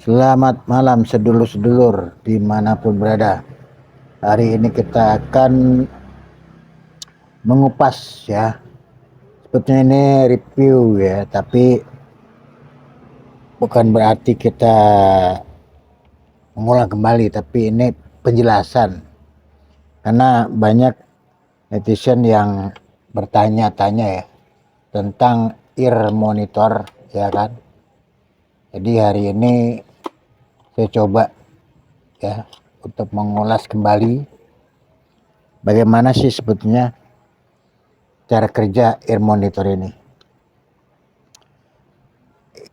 Selamat malam sedulur-sedulur dimanapun berada. Hari ini kita akan mengupas ya. Sebetulnya ini review ya, tapi bukan berarti kita mengulang kembali, tapi ini penjelasan. Karena banyak netizen yang bertanya-tanya ya tentang ear monitor ya kan. Jadi hari ini saya coba ya untuk mengulas kembali bagaimana sih sebetulnya cara kerja ear monitor ini.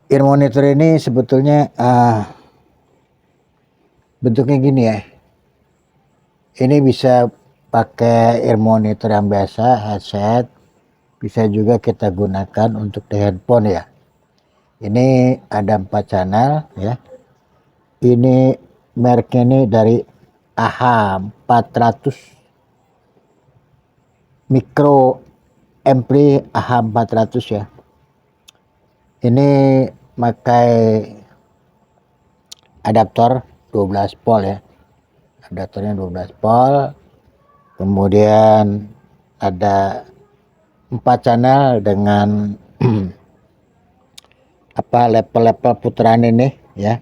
Ear monitor ini sebetulnya bentuknya gini ya. Ini bisa pakai ear monitor yang biasa, headset. Bisa juga kita gunakan untuk di handphone ya. Ini ada 4 channel ya. Ini mereknya ini dari AHA 400 Micro Ampli AHA 400 ya. Ini pakai adaptor 12 volt ya. Adaptornya 12 volt. Kemudian ada 4 channel dengan level-level putaran ini ya.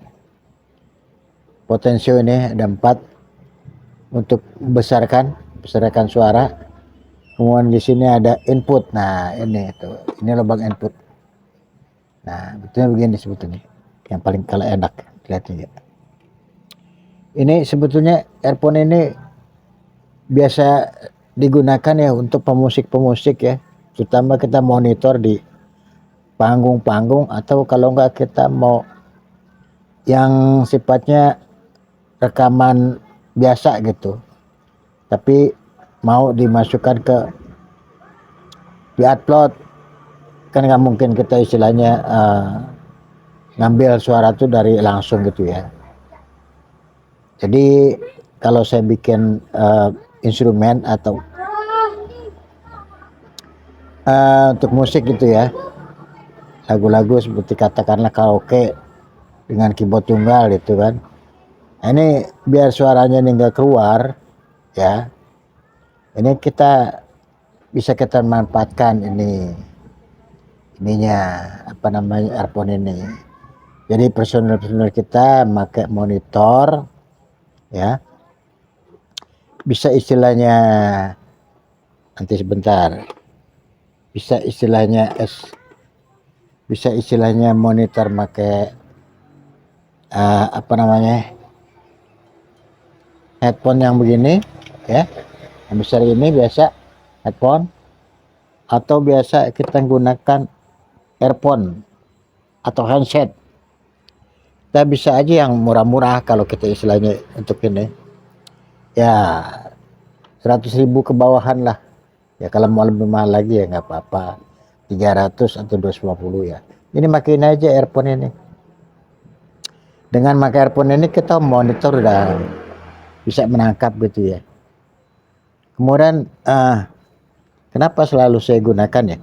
Potensio ini ada 4 untuk besarkan suara. Kemudian di sini ada input. Nah, ini tuh. Ini lubang input. Nah, betulnya begini sebetulnya. Yang paling kalau enak lihatnya ya. Ini sebetulnya earphone ini biasa digunakan ya untuk pemusik-pemusik ya. Terutama kita monitor di panggung-panggung atau kalau enggak kita mau yang sifatnya rekaman biasa gitu. Tapi mau dimasukkan ke di-upload kan nggak mungkin kita istilahnya ngambil suara tuh dari langsung gitu ya. Jadi kalau saya bikin instrumen atau untuk musik gitu ya, lagu-lagu seperti katakanlah karaoke dengan keyboard tunggal gitu kan. Nah, ini biar suaranya ini nggak keluar ya. Ini kita bisa kita manfaatkan ininya earphone ini. Jadi personel kita pakai monitor ya. Bisa istilahnya nanti sebentar. Bisa istilahnya monitor pakai headphone yang begini ya. Yang besar ini biasa headphone atau biasa kita gunakan earphone atau handset. Kita bisa aja yang murah-murah kalau kita istilahnya untuk ini ya 100.000 ke bawahan lah ya. Kalau mau lebih mahal lagi ya nggak apa-apa 300 atau 250 ya. Ini makin aja earphone ini. Dengan pakai earphone ini kita monitor udah bisa menangkap gitu ya. Kemudian kenapa selalu saya gunakan ya?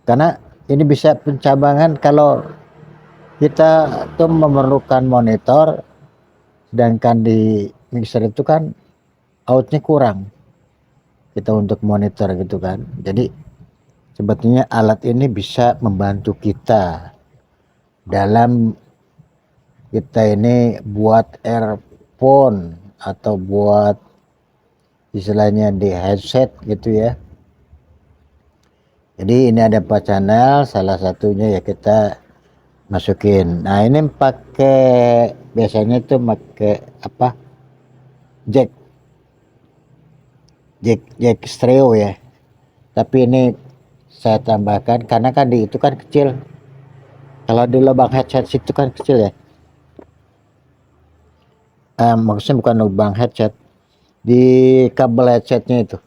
Karena ini bisa pencabangan kalau kita tuh memerlukan monitor, sedangkan di mixer itu kan outnya kurang kita untuk monitor gitu kan. Jadi sebetulnya alat ini bisa membantu kita dalam kita ini buat earphone atau buat istilahnya di headset gitu ya. Jadi ini ada 4 channel, salah satunya ya kita masukin. Nah, ini pakai biasanya tuh pakai jack stereo ya. Tapi ini saya tambahkan karena kan di itu kan kecil. Kalau di lubang headset itu kan kecil ya. Maksudnya bukan lubang headset, di kabel headsetnya itu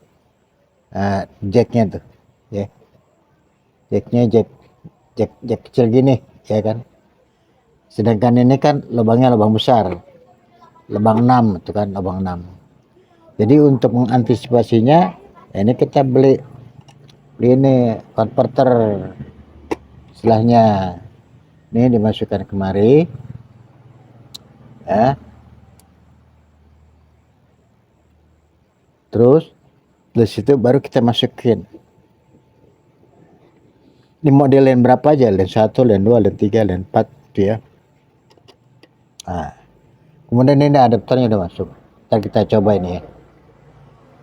jacknya tuh ya. Jacknya jack kecil gini ya kan. Sedangkan ini kan lubangnya lubang besar, lubang 6 itu kan, lubang 6. Jadi untuk mengantisipasinya ini kita beli ini converter istilahnya. Ini dimasukkan kemari ya. Terus dari situ baru kita masukin ini model lens berapa aja, lens 1, lens 2, lens 3, lens 4 gitu ya. Nah, kemudian ini adaptornya udah masuk. Ntar kita coba ini ya.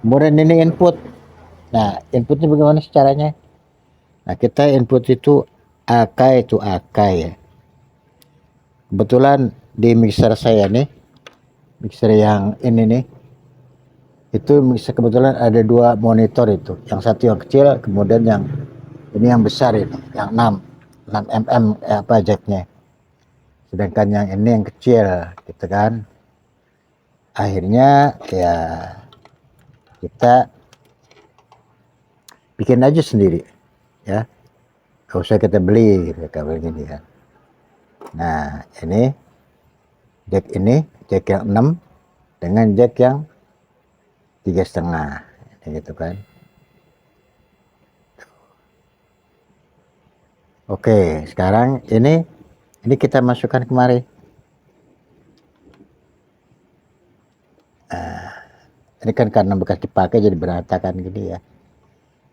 Kemudian ini input. Nah, inputnya bagaimana caranya? Nah, kita input itu Akai itu Akai ya. Kebetulan di mixer saya nih, mixer yang ini nih, itu mixer kebetulan ada 2 monitor itu. Yang satu yang kecil, kemudian yang ini yang besar ini, yang 6 mm apa jacknya. Sedangkan yang ini yang kecil gitu kan. Akhirnya ya kita bikin aja sendiri ya. Gak usah kita beli kabel gini kan. Nah, ini jack yang 6 dengan jack yang 3,5 gitu kan. Oke, sekarang ini kita masukkan kemari. Ini kan karena bekas dipakai jadi berantakan gini ya.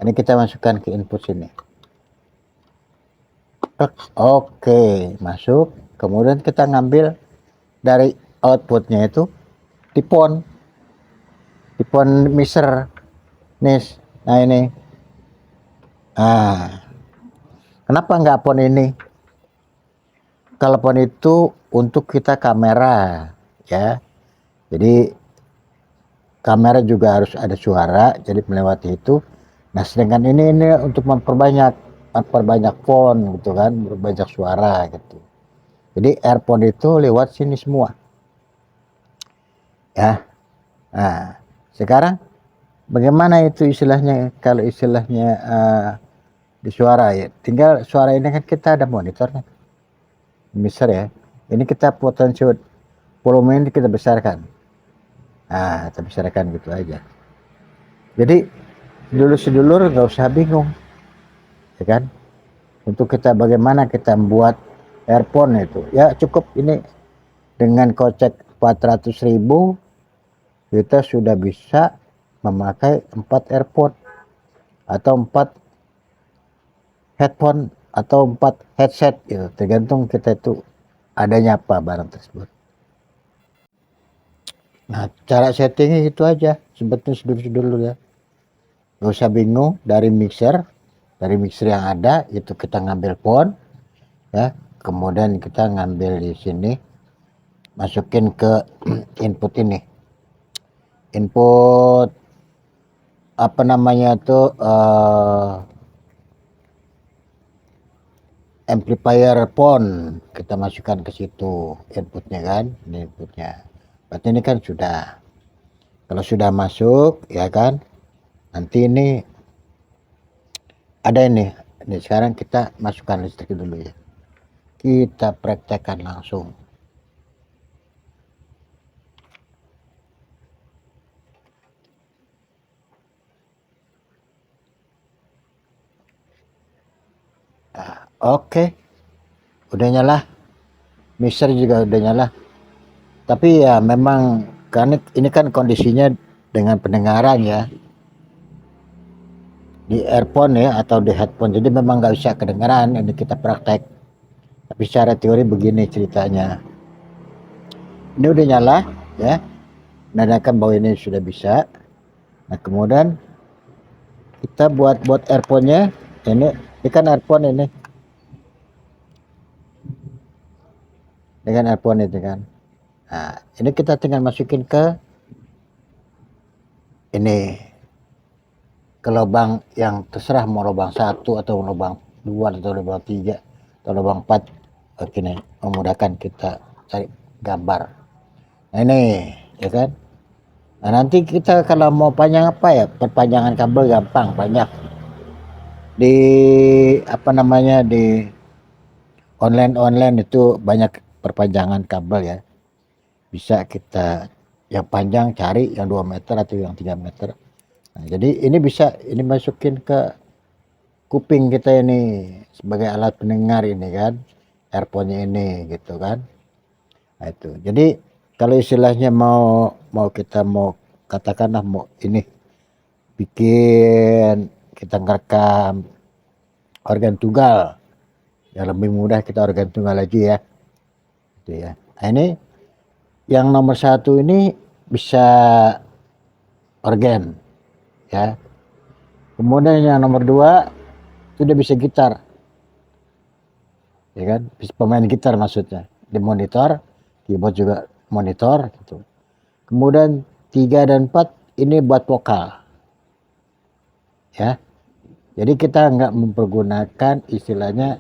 Ini kita masukkan ke input sini. Oke, masuk. Kemudian kita ngambil dari outputnya itu di pon mixer nis. Nah ini. Ah, kenapa nggak pon ini? Kalau pon itu untuk kita kamera ya. Jadi kamera juga harus ada suara, jadi melewati itu. Nah, sedangkan ini untuk memperbanyak font gitu kan, memperbanyak suara gitu. Jadi earphone itu lewat sini semua. Ya. Nah, sekarang bagaimana itu istilahnya, kalau istilahnya di suara ya. Tinggal suara ini kan kita ada monitornya. Besar ya. Ini kita potensi volume ini kita besarkan. Nah, kita besarkan gitu aja. Jadi sedulur nggak usah bingung, ya kan? Untuk kita bagaimana kita membuat earphone itu, ya cukup ini dengan kocek 400.000 kita sudah bisa memakai 4 earphone atau 4 headphone atau 4 headset gitu, tergantung kita itu adanya apa barang tersebut. Nah, cara settingnya itu aja sebetulnya sedulur-sedulur ya. Gak usah bingung, dari mixer yang ada itu kita ngambil phone ya, kemudian kita ngambil di sini masukin ke input ini, input apa namanya tuh amplifier phone, kita masukkan ke situ inputnya kan, ini inputnya. Berarti ini kan sudah, kalau sudah masuk ya kan, nanti ini ada ini sekarang kita masukkan listrik dulu ya, kita praktekkan langsung. Oke, udah nyala, mixer juga udah nyala. Tapi ya memang kan ini kan kondisinya dengan pendengaran ya, di earphone ya atau di headphone, jadi memang nggak bisa kedengaran. Ini kita praktek, tapi secara teori begini ceritanya. Ini udah nyala ya, menandakan bahwa ini sudah bisa. Nah, kemudian kita buat earphone-nya. Ini kan earphone ini dengan earphone itu kan. Nah, ini kita tinggal masukin ke ini, ke lubang yang terserah, mau lubang 1 atau lubang 2 atau lubang 3 atau lubang 4. Oke, nih memudahkan kita cari gambar. Nah ini ya kan. Nah, nanti kita kalau mau panjang apa ya, perpanjangan kabel gampang, banyak di apa namanya, di online itu banyak perpanjangan kabel ya. Bisa kita yang panjang cari yang 2 meter atau yang 3 meter. Nah, jadi ini bisa ini masukin ke kuping kita ini sebagai alat pendengar ini kan, earphone-nya ini gitu kan. Nah, itu. Jadi kalau istilahnya mau kita mau katakanlah mau ini bikin kita ngerekam organ tunggal, yang lebih mudah kita organ tunggal lagi ya, gitu ya. Nah, ini yang nomor satu ini bisa organ ya. Kemudian yang nomor dua sudah bisa gitar, ya kan? Bisa pemain gitar maksudnya. Di monitor, keyboard juga monitor gitu. Kemudian 3 dan 4 ini buat vokal, ya. Jadi kita nggak mempergunakan istilahnya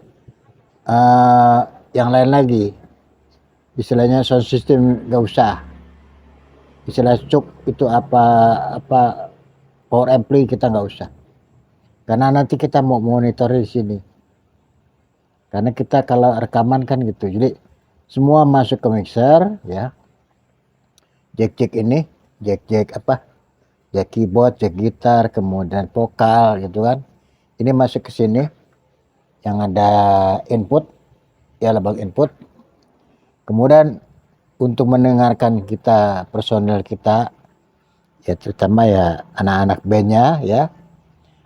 yang lain lagi. Istilahnya sound system nggak usah. Istilah cuk itu apa power ampli kita nggak usah. Karena nanti kita mau monitor di sini. Karena kita kalau rekaman kan gitu. Jadi semua masuk ke mixer ya. Jack ini, jack apa? Jack keyboard, jack gitar, kemudian vokal gitu kan. Ini masuk ke sini yang ada input ya, lubang input. Kemudian untuk mendengarkan kita personel kita ya, terutama ya anak-anak bandnya ya,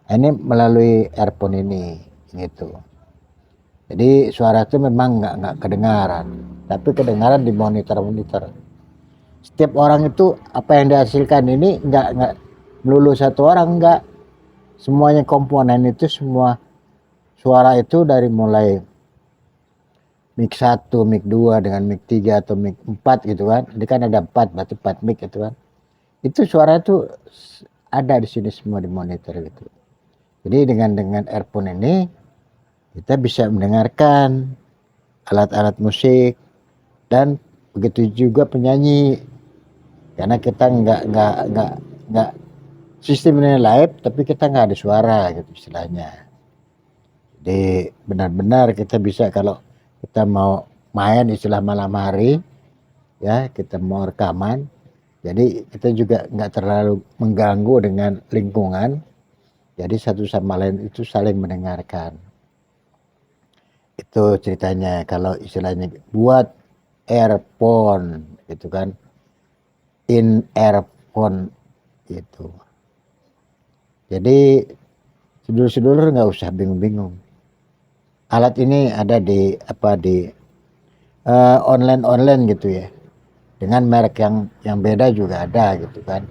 ini melalui earphone ini gitu. Jadi suara itu memang nggak kedengaran, tapi kedengaran di monitor. Setiap orang itu apa yang dihasilkan ini nggak melulu satu orang, nggak, semuanya komponen itu semua suara itu dari mulai mic 1, mic 2 dengan mic 3 atau mic 4 gitu kan. Ini kan ada 4, berarti 4 mic gitu kan. Itu suara itu ada di sini semua di monitor gitu. Jadi dengan earphone ini kita bisa mendengarkan alat-alat musik dan begitu juga penyanyi. Karena kita nggak sistemnya live, tapi kita nggak ada suara gitu istilahnya. Jadi benar-benar kita bisa kalau kita mau main istilah malam hari ya, kita mau rekaman, jadi kita juga nggak terlalu mengganggu dengan lingkungan, jadi satu sama lain itu saling mendengarkan. Itu ceritanya kalau istilahnya buat earphone gitu kan, in earphone gitu. Jadi sedulur-sedulur nggak usah bingung-bingung. Alat ini ada di online gitu ya, dengan merek yang beda juga ada gitu kan.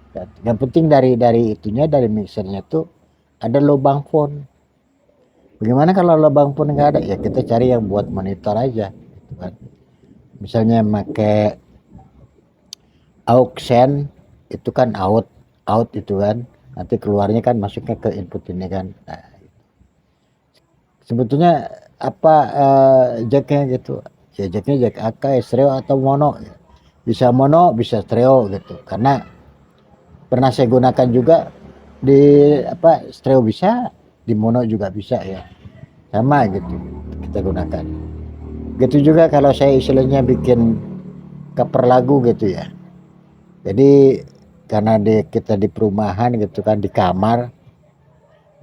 Dan yang penting dari itunya, dari mixernya tuh ada lubang phone. Bagaimana kalau lubang phone nggak ada, ya kita cari yang buat monitor aja gitu kan. Misalnya pakai aux itu kan out itu kan, nanti keluarnya kan masuknya ke input ini kan. Nah, sebetulnya apa jacknya gitu ya, jacknya jack AK, stereo atau mono, bisa mono bisa stereo gitu. Karena pernah saya gunakan juga di stereo bisa, di mono juga bisa ya, sama gitu kita gunakan. Gitu juga kalau saya istilahnya bikin cover lagu gitu ya. Jadi karena kita di perumahan gitu kan, di kamar,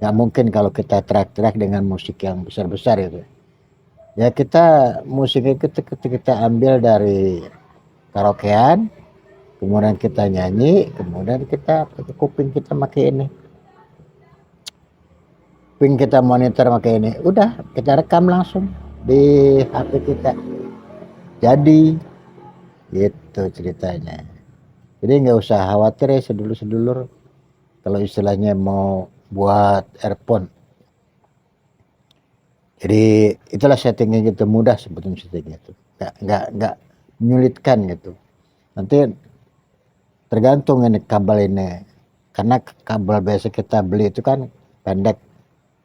nggak mungkin kalau kita teriak-teriak dengan musik yang besar-besar gitu. Ya kita musiknya kita ambil dari karaokean, kemudian kita nyanyi, kemudian kita pakai kuping kita pakai ini, kuping kita monitor pakai ini, udah kita rekam langsung di HP kita, jadi gitu ceritanya. Jadi nggak usah khawatir ya sedulur-sedulur, kalau istilahnya mau buat earphone. Jadi itulah settingnya gitu, mudah sebetulnya settingnya itu, nggak menyulitkan gitu. Nanti tergantung ini kabel ini, karena kabel biasa kita beli itu kan pendek,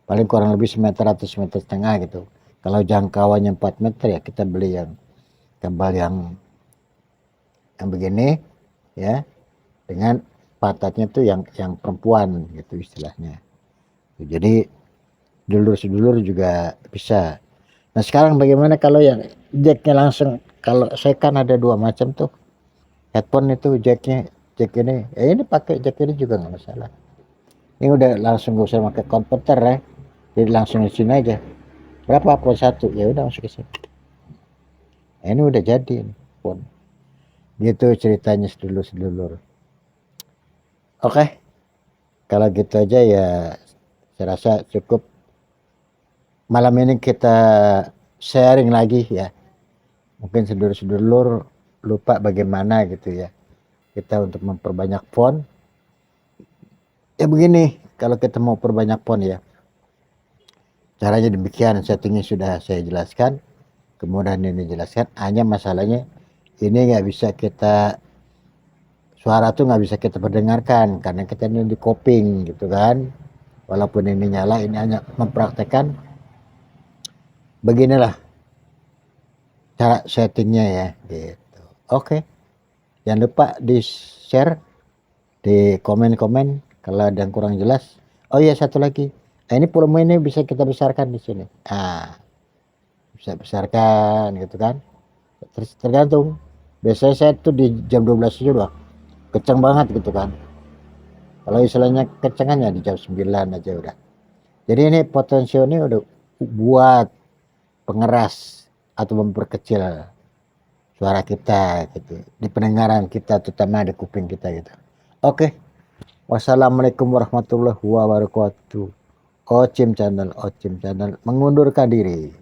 paling kurang lebih semeter atau semeter setengah gitu. Kalau jangkauannya 4 meter ya kita beli yang kabel yang begini ya, dengan patatnya tuh yang perempuan gitu istilahnya. Jadi dulur-sedulur juga bisa. Nah sekarang bagaimana kalau yang jacknya langsung, kalau saya kan ada 2 macam tuh headphone itu jacknya, jack ini ini pakai jack ini juga nggak masalah. Ini udah langsung gak usah pakai konverter ya, jadi langsung di sini aja. Berapa? Plus 1 ya udah masuk ke sini. Nah, ini udah jadi phone. Gitu ceritanya sedulur-sedulur. Oke, kalau gitu aja ya saya rasa cukup. Malam ini kita sharing lagi ya. Mungkin sedulur-sedulur lupa bagaimana gitu ya. Kita untuk memperbanyak font. Ya begini, kalau kita mau perbanyak font ya. Caranya demikian, settingnya sudah saya jelaskan. Kemudian ini jelaskan, hanya masalahnya ini nggak bisa kita, suara tuh nggak bisa kita perdengarkan karena kita ini di coping gitu kan. Walaupun ini nyala, ini hanya mempraktekkan beginilah cara settingnya ya gitu. Oke, jangan lupa di share, di komen-komen kalau ada yang kurang jelas. Oh iya, satu lagi, ini volume ini bisa kita besarkan di sini. Bisa besarkan gitu kan. Terus tergantung, biasanya saya tuh di jam 12 aja udah kenceng banget gitu kan. Kalau istilahnya kencengan ya di jam 9 aja udah. Jadi ini potensio ini udah buat pengeras atau memperkecil suara kita gitu di pendengaran kita, terutama di kuping kita gitu. Oke, wassalamualaikum warahmatullahi wabarakatuh. Ocim channel mengundurkan diri.